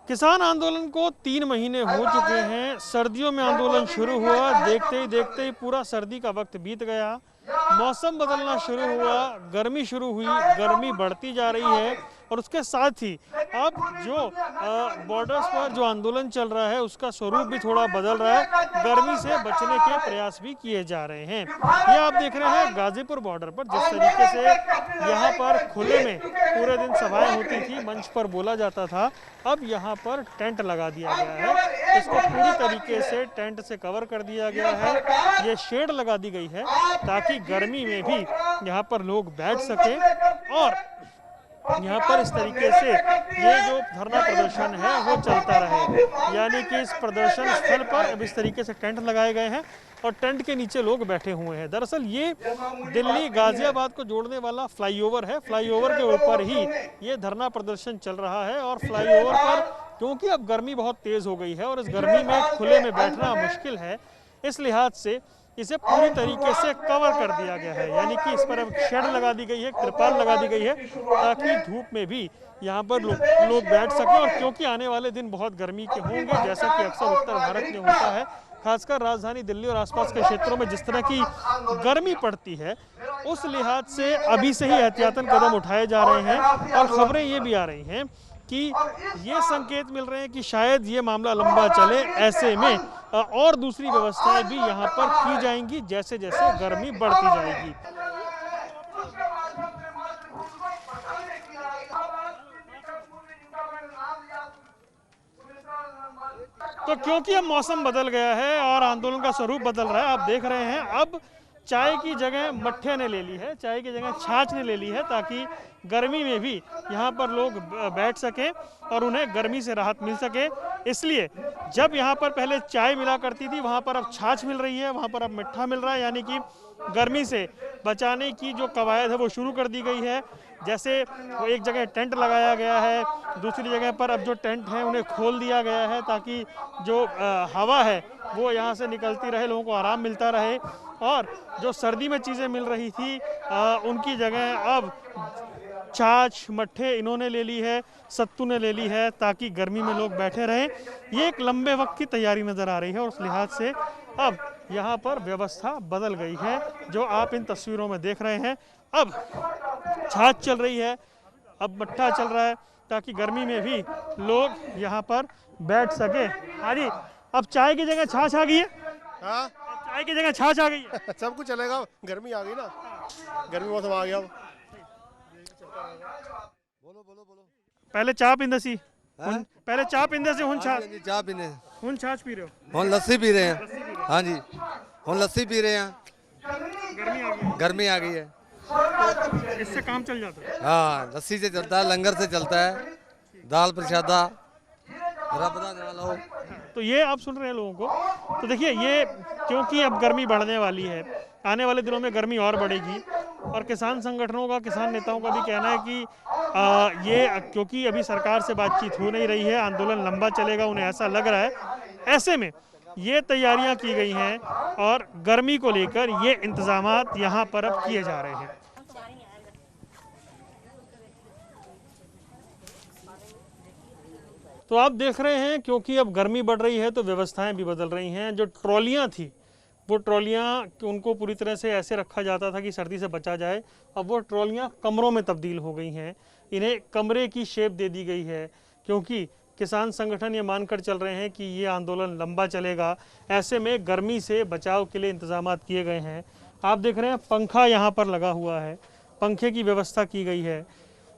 किसान आंदोलन को 3 महीने हो चुके हैं। सर्दियों में आंदोलन शुरू हुआ, देखते ही पूरा सर्दी का वक्त बीत गया। मौसम बदलना शुरू हुआ, गर्मी शुरू हुई, गर्मी बढ़ती जा रही है और उसके साथ ही अब जो बॉर्डर्स पर जो आंदोलन चल रहा है उसका स्वरूप भी थोड़ा बदल रहा है। गर्मी से बचने के प्रयास भी किए जा रहे हैं। ये आप देख रहे हैं गाजीपुर बॉर्डर पर जिस तरीके से यहाँ पर खुले में पूरे दिन सभाएं होती थी, मंच पर बोला जाता था, अब यहाँ पर टेंट लगा दिया गया है। इसको पूरी तरीके से टेंट से कवर कर दिया गया है। ये शेड लगा दी गई है ताकि गर्मी में भी यहाँ पर लोग बैठ सकें और यहाँ पर इस तरीके से ये जो धरना प्रदर्शन है वो चलता रहे। यानी कि इस प्रदर्शन स्थल पर अब इस तरीके से टेंट लगाए गए हैं और टेंट के नीचे लोग बैठे हुए हैं। दरअसल ये दिल्ली गाजियाबाद को जोड़ने वाला फ्लाईओवर है। फ्लाईओवर के ऊपर ही ये धरना प्रदर्शन चल रहा है और फ्लाईओवर पर क्योंकि अब गर्मी बहुत तेज हो गई है और इस गर्मी में खुले में बैठना मुश्किल है, इस लिहाज से इसे पूरी तरीके से कवर कर दिया गया है। यानी कि इस पर अब शेड लगा दी गई है, तिरपाल लगा दी गई है ताकि धूप में भी यहाँ पर लोग बैठ सकें। और क्योंकि आने वाले दिन बहुत गर्मी के होंगे, जैसा कि अक्सर उत्तर भारत में होता है, खासकर राजधानी दिल्ली और आसपास के क्षेत्रों में जिस तरह की गर्मी पड़ती है, उस लिहाज से अभी से ही एहतियातन कदम उठाए जा रहे हैं। और खबरें ये भी आ रही हैं कि ये संकेत मिल रहे हैं कि शायद ये मामला लंबा चले। ऐसे में और दूसरी व्यवस्थाएं भी यहाँ पर की जाएंगी जैसे जैसे गर्मी बढ़ती जाएगी। तो क्योंकि अब मौसम बदल गया है और आंदोलन का स्वरूप बदल रहा है, आप देख रहे हैं अब चाय की जगह मट्ठे ने ले ली है, चाय की जगह छाछ ने ले ली है ताकि गर्मी में भी यहाँ पर लोग बैठ सकें और उन्हें गर्मी से राहत मिल सके। इसलिए जब यहाँ पर पहले चाय मिला करती थी, वहाँ पर अब छाछ मिल रही है, वहाँ पर अब मिठा मिल रहा है। यानी कि गर्मी से बचाने की जो कवायद है वो शुरू कर दी गई है। जैसे वो एक जगह टेंट लगाया गया है, दूसरी जगह पर अब जो टेंट हैं उन्हें खोल दिया गया है ताकि जो हवा है वो यहाँ से निकलती रहे, लोगों को आराम मिलता रहे। और जो सर्दी में चीज़ें मिल रही थी उनकी जगह अब छाछ मट्ठे इन्होंने ले ली है, सत्तू ने ले ली है ताकि गर्मी में लोग बैठे रहें। ये एक लंबे वक्त की तैयारी नज़र आ रही है और उस लिहाज से अब यहाँ पर व्यवस्था बदल गई है जो आप इन तस्वीरों में देख रहे हैं। अब छाछ चल रही है, अब मट्ठा चल रहा है ताकि गर्मी में भी लोग यहाँ पर बैठ सके। हाँ जी, अब चाय की जगह छाछ आ गई है। हाँ, चाय की जगह छाछ आ गई है। सब कुछ चलेगा, गर्मी आ गई ना, गर्मी मौसम आ गया। बोलो बोलो बोलो। पहले चाय पींदे सी, पहले चाय पींदे से हुन छाछ, चाय पीने, हुन छाछ पी रहे हो, हम लस्सी पी रहे हैं। हाँ जी, हम लस्सी पी रहे हैं। गर्मी आ गई, गर्मी आ गई है, तो इससे काम चल जाता है। हाँ, लस्सी से चलता है, लंगर से चलता है, दाल प्रसादा रबदा डालो। तो ये आप सुन रहे हैं लोगों को। तो देखिए ये क्योंकि अब गर्मी बढ़ने वाली है, आने वाले दिनों में गर्मी और बढ़ेगी और किसान संगठनों का, किसान नेताओं का भी कहना है कि ये क्योंकि अभी सरकार से बातचीत हो नहीं रही है, आंदोलन लंबा चलेगा, उन्हें ऐसा लग रहा है। ऐसे में ये तैयारियां की गई हैं और गर्मी को लेकर ये इंतजामात यहाँ पर अब किए जा रहे हैं। तो आप देख रहे हैं क्योंकि अब गर्मी बढ़ रही है तो व्यवस्थाएं भी बदल रही हैं। जो ट्रॉलियां थी वो ट्रॉलियां उनको पूरी तरह से ऐसे रखा जाता था कि सर्दी से बचा जाए, अब वो ट्रॉलियां कमरों में तब्दील हो गई हैं, इन्हें कमरे की शेप दे दी गई है क्योंकि किसान संगठन ये मानकर चल रहे हैं कि ये आंदोलन लंबा चलेगा। ऐसे में गर्मी से बचाव के लिए इंतजामात किए गए हैं। आप देख रहे हैं पंखा यहाँ पर लगा हुआ है, पंखे की व्यवस्था की गई है।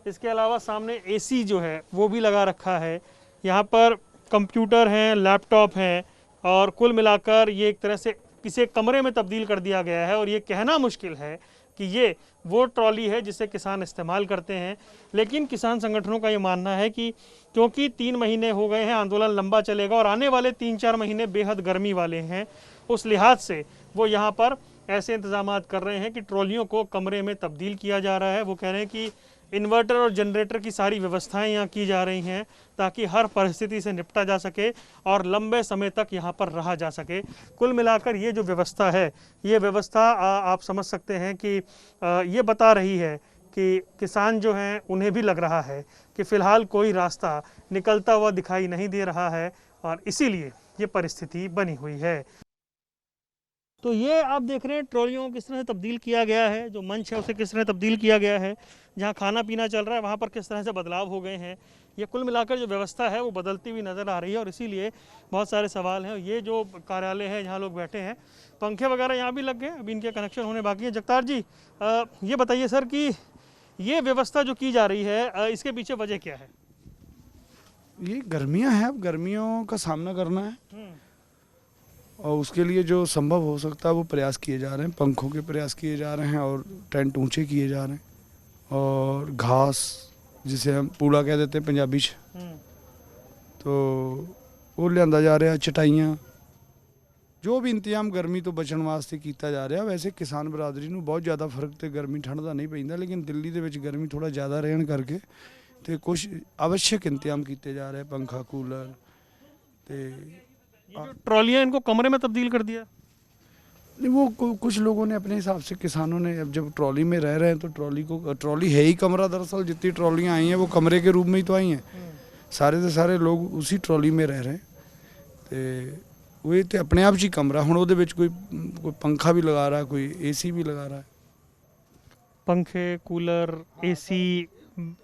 इसके अलावा सामने AC जो है वो भी लगा रखा है। यहाँ पर कंप्यूटर हैं, लैपटॉप हैं और कुल मिलाकर ये एक तरह से किसी कमरे में तब्दील कर दिया गया है। और ये कहना मुश्किल है कि ये वो ट्रॉली है जिसे किसान इस्तेमाल करते हैं, लेकिन किसान संगठनों का ये मानना है कि क्योंकि 3 महीने हो गए हैं, आंदोलन लंबा चलेगा और आने वाले 3-4 महीने बेहद गर्मी वाले हैं, उस लिहाज से वो यहाँ पर ऐसे इंतजामात कर रहे हैं कि ट्रॉलियों को कमरे में तब्दील किया जा रहा है। वो कह रहे हैं कि इन्वर्टर और जनरेटर की सारी व्यवस्थाएं यहाँ की जा रही हैं ताकि हर परिस्थिति से निपटा जा सके और लंबे समय तक यहाँ पर रहा जा सके। कुल मिलाकर ये जो व्यवस्था है, ये व्यवस्था आप समझ सकते हैं कि ये बता रही है कि किसान जो हैं उन्हें भी लग रहा है कि फ़िलहाल कोई रास्ता निकलता हुआ दिखाई नहीं दे रहा है और इसीलिए ये परिस्थिति बनी हुई है। तो ये आप देख रहे हैं ट्रॉलियों को किस तरह से तब्दील किया गया है, जो मंच है उसे किस तरह तब्दील किया गया है, जहाँ खाना पीना चल रहा है वहाँ पर किस तरह से बदलाव हो गए हैं। ये कुल मिलाकर जो व्यवस्था है वो बदलती हुई नज़र आ रही है और इसीलिए बहुत सारे सवाल हैं। ये जो कार्यालय है जहाँ लोग बैठे हैं, पंखे वगैरह यहाँ भी लग गए, अभी इनके कनेक्शन होने बाकी है। जगतार जी, ये बताइए सर कि ये व्यवस्था जो की जा रही है इसके पीछे वजह क्या है? ये गर्मियां हैं, अब गर्मियों का सामना करना है और उसके लिए जो संभव हो सकता है वो प्रयास किए जा रहे हैं। पंखों के प्रयास किए जा रहे हैं और टेंट ऊंचे किए जा रहे हैं और घास जिसे हम पूड़ा कह देते हैं पंजाबी च, तो वो लियांदा जा रहा, चटाइयाँ, जो भी इंतजाम गर्मी तो बचण वास्ते किया जा रहा। वैसे किसान बरादरी ਨੂੰ बहुत ज़्यादा फर्क तो गर्मी ठंड का नहीं पैंदा, लेकिन दिल्ली ਦੇ ਵਿੱਚ गर्मी थोड़ा ज़्यादा रहने करके तो कुछ आवश्यक इंतजाम किए जा रहे हैं, पंखा कूलर। तो ट्रॉलियाँ इनको कमरे में तब्दील कर दिया? नहीं, वो कुछ लोगों ने अपने हिसाब से, किसानों ने, अब जब ट्रॉली में रह रहे हैं तो ट्रॉली है ही कमरा। दरअसल जितनी ट्रॉलियाँ आई हैं वो कमरे के रूप में ही तो आई हैं। सारे के सारे लोग उसी ट्रॉली में रह रहे हैं तो वो तो अपने आप ही कमरा। हुण ਉਹਦੇ ਵਿੱਚ कोई पंखा भी लगा रहा है, कोई एसी भी लगा रहा है। पंखे, कूलर, एसी,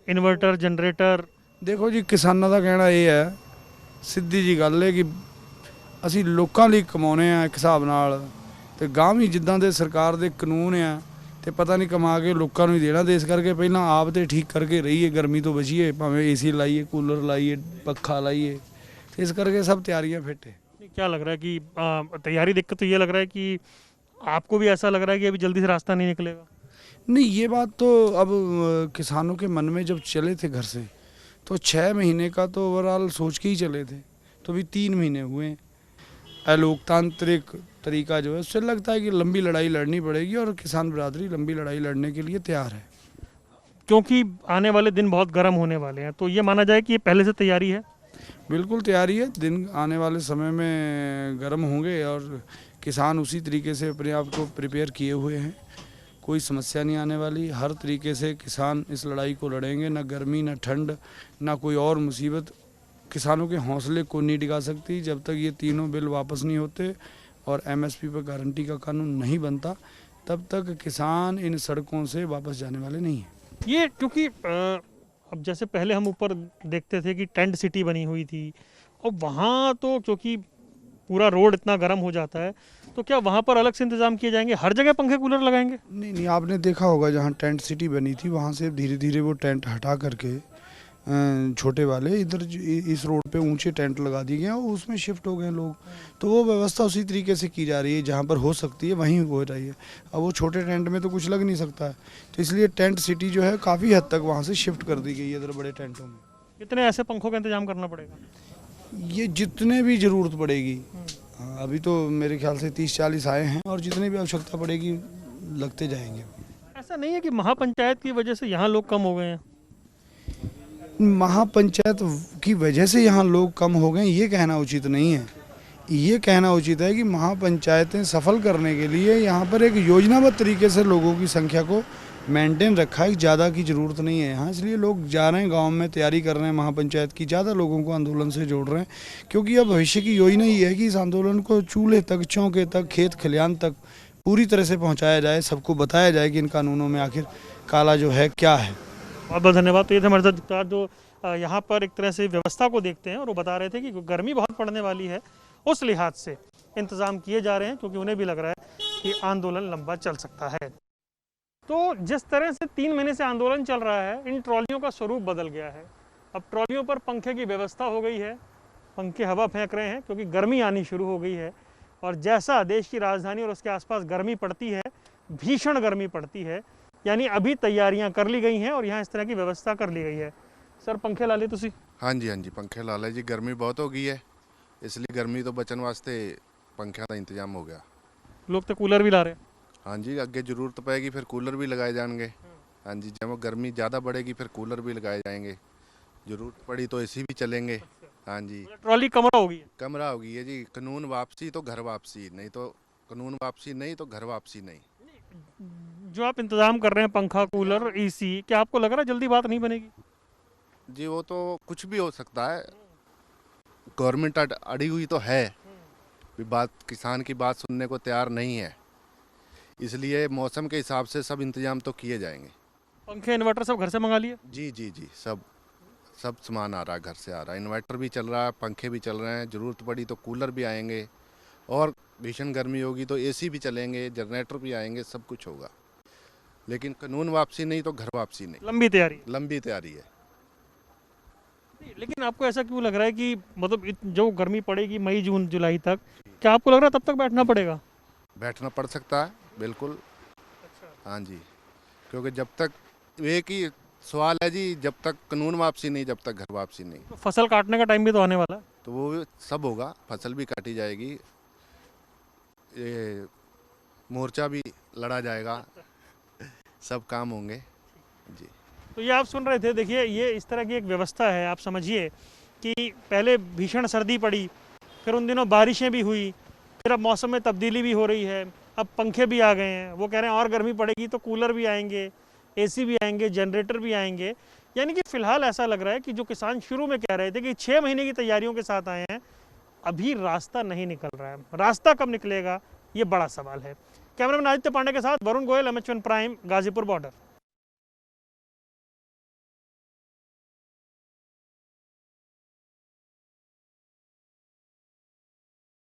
इन्वर्टर, जनरेटर। देखो जी, किसानों का कहना ये है, सीधी जी गल है कि ਅਸੀਂ ਲੋਕਾਂ ਲਈ ਕਮਾਉਣੇ ਆ ਇੱਕ ਹਿਸਾਬ ਨਾਲ, ਤੇ ਗਾਂ ਵੀ ਜਿੱਦਾਂ ਦੇ ਸਰਕਾਰ ਦੇ ਕਾਨੂੰਨ ਆ ਤੇ ਪਤਾ ਨਹੀਂ ਕਮਾ ਕੇ ਲੋਕਾਂ ਨੂੰ ਹੀ ਦੇਣਾ। ਤੇ ਇਸ ਕਰਕੇ ਪਹਿਲਾਂ ਆਪ ਤੇ ਠੀਕ ਕਰਕੇ ਰਹੀਏ, ਗਰਮੀ ਤੋਂ ਬਚੀਏ, ਭਾਵੇਂ ਏਸੀ ਲਾਈਏ, ਕੂਲਰ ਲਾਈਏ, पखा लाइए। तो इस करके सब तैयारियां फिट है। क्या लग रहा है कि तैयारी देख के तो ये लग रहा है कि आपको भी ऐसा लग रहा है कि अभी जल्दी से रास्ता नहीं निकलेगा? नहीं, ये बात तो अब किसानों के मन में जब चले थे घर से तो 6 महीने का तो ओवरऑल सोच के ही चले थे, तो अभी 3 महीने हुए हैं। अलोकतांत्रिक तरीका जो है उससे लगता है कि लंबी लड़ाई लड़नी पड़ेगी और किसान बरादरी लंबी लड़ाई लड़ने के लिए तैयार है। क्योंकि आने वाले दिन बहुत गर्म होने वाले हैं, तो ये माना जाए कि ये पहले से तैयारी है? बिल्कुल तैयारी है। दिन आने वाले समय में गर्म होंगे और किसान उसी तरीके से अपने आप को प्रिपेयर किए हुए हैं। कोई समस्या नहीं आने वाली। हर तरीके से किसान इस लड़ाई को लड़ेंगे। ना गर्मी, ना ठंड, ना कोई और मुसीबत किसानों के हौसले को नहीं डिगा सकती। जब तक ये तीनों बिल वापस नहीं होते और एमएसपी पर गारंटी का कानून नहीं बनता, तब तक किसान इन सड़कों से वापस जाने वाले नहीं हैं। ये क्योंकि अब जैसे पहले हम ऊपर देखते थे कि टेंट सिटी बनी हुई थी, और वहाँ तो क्योंकि पूरा रोड इतना गर्म हो जाता है, तो क्या वहाँ पर अलग से इंतजाम किए जाएंगे? हर जगह पंखे कूलर लगाएंगे? नहीं नहीं, आपने देखा होगा जहाँ टेंट सिटी बनी थी वहाँ से धीरे धीरे वो टेंट हटा करके छोटे वाले इधर इस रोड पे ऊंचे टेंट लगा दिए गए और उसमें शिफ्ट हो गए लोग। तो वो व्यवस्था उसी तरीके से की जा रही है, जहाँ पर हो सकती है वहीं हो रही है। अब वो छोटे टेंट में तो कुछ लग नहीं सकता है, तो इसलिए टेंट सिटी जो है काफ़ी हद तक वहाँ से शिफ्ट कर दी गई है इधर बड़े टेंटों में। कितने ऐसे पंखों का इंतजाम करना पड़ेगा? ये जितने भी ज़रूरत पड़ेगी, अभी तो मेरे ख्याल से 30-40 आए हैं और जितनी भी आवश्यकता पड़ेगी लगते जाएंगे। ऐसा नहीं है कि महापंचायत की वजह से यहाँ लोग कम हो गए हैं? महापंचायत की वजह से यहाँ लोग कम हो गए ये कहना उचित नहीं है। ये कहना उचित है कि महापंचायतें सफल करने के लिए यहाँ पर एक योजनाबद्ध तरीके से लोगों की संख्या को मेंटेन रखा है। ज़्यादा की ज़रूरत नहीं है यहाँ, इसलिए लोग जा रहे हैं गांव में, तैयारी कर रहे हैं महापंचायत की, ज़्यादा लोगों को आंदोलन से जोड़ रहे हैं। क्योंकि अब भविष्य की योजना ये है कि इस आंदोलन को चूल्हे तक, चौके तक, खेत खलियान तक पूरी तरह से पहुँचाया जाए, सबको बताया जाए कि इन कानूनों में आखिर काला जो है क्या है। बहुत बहुत धन्यवाद। तो ये थे हमारे साथ जगतार, जो यहाँ पर एक तरह से व्यवस्था को देखते हैं और वो बता रहे थे कि गर्मी बहुत पड़ने वाली है, उस लिहाज से इंतज़ाम किए जा रहे हैं, क्योंकि उन्हें भी लग रहा है कि आंदोलन लंबा चल सकता है। तो जिस तरह से 3 महीने से आंदोलन चल रहा है, इन ट्रॉलियों का स्वरूप बदल गया है। अब ट्रॉलियों पर पंखे की व्यवस्था हो गई है, पंखे हवा फेंक रहे हैं क्योंकि गर्मी आनी शुरू हो गई है। और जैसा देश की राजधानी और उसके आसपास गर्मी पड़ती है, भीषण गर्मी पड़ती है, यानी अभी तैयारियां कर ली गई हैं और यहाँ इस तरह की व्यवस्था कर ली गई है। सर पंखे ला ले तुसी? हाँ जी पंखे ला ले जी। गर्मी बहुत हो गई है, इसलिए गर्मी तो बचने वास्ते पंखियां का इंतजाम हो गया। लोग तो कूलर भी ला रहे हैं? हाँ जी, अगे जरूरत पड़ेगी फिर कूलर भी लगाए जाएंगे। हाँ जी, जब गर्मी ज़्यादा बढ़ेगी फिर कूलर भी लगाए जाएंगे, जरूरत पड़ी तो एसी भी चलेंगे। हाँ जी, ट्रॉली कमरा होगी? कमरा होगी है जी। कानून वापसी तो घर वापसी, नहीं तो कानून वापसी नहीं तो घर वापसी नहीं। जो आप इंतजाम कर रहे हैं पंखा कूलर एसी, क्या आपको लग रहा है जल्दी बात नहीं बनेगी? जी वो तो कुछ भी हो सकता है, गवर्नमेंट अड़ी हुई तो है, भी बात किसान की बात सुनने को तैयार नहीं है, इसलिए मौसम के हिसाब से सब इंतजाम तो किए जाएंगे। पंखे इन्वर्टर सब घर से मंगा लिए? जी जी जी, सब सब सामान आ रहा है, घर से आ रहा है, इन्वर्टर भी चल रहा है, पंखे भी चल रहे हैं, ज़रूरत पड़ी तो कूलर भी आएंगे, और भीषण गर्मी होगी तो एसी भी चलेंगे, जनरेटर भी आएंगे, सब कुछ होगा। लेकिन कानून वापसी नहीं तो घर वापसी नहीं, लंबी तैयारी है। लंबी तैयारी है। लेकिन आपको ऐसा क्यों लग रहा है कि मतलब जो गर्मी पड़ेगी मई जून जुलाई तक, क्या आपको लग रहा है तब तक बैठना पड़ेगा? बैठना पड़ सकता है बिल्कुल। हाँ जी, क्योंकि जब तक एक ही सवाल है जी, जब तक कानून वापसी नहीं, जब तक घर वापसी नहीं, तो फसल काटने का टाइम भी तो आने वाला है। तो वो भी सब होगा, फसल भी काटी जाएगी, ये मोर्चा भी लड़ा जाएगा, सब काम होंगे जी। तो ये आप सुन रहे थे, देखिए ये इस तरह की एक व्यवस्था है। आप समझिए कि पहले भीषण सर्दी पड़ी, फिर उन दिनों बारिशें भी हुई, फिर अब मौसम में तब्दीली भी हो रही है, अब पंखे भी आ गए हैं। वो कह रहे हैं और गर्मी पड़ेगी तो कूलर भी आएंगे, एसी भी आएंगे, जनरेटर भी आएंगे। यानी कि फिलहाल ऐसा लग रहा है कि जो किसान शुरू में कह रहे थे कि 6 महीने की तैयारियों के साथ आए हैं, अभी रास्ता नहीं निकल रहा है। रास्ता कब निकलेगा ये बड़ा सवाल है। कैमरामैन आदित्य पांडे के साथ Varun Goyal, MH1 prime, Ghazipur border.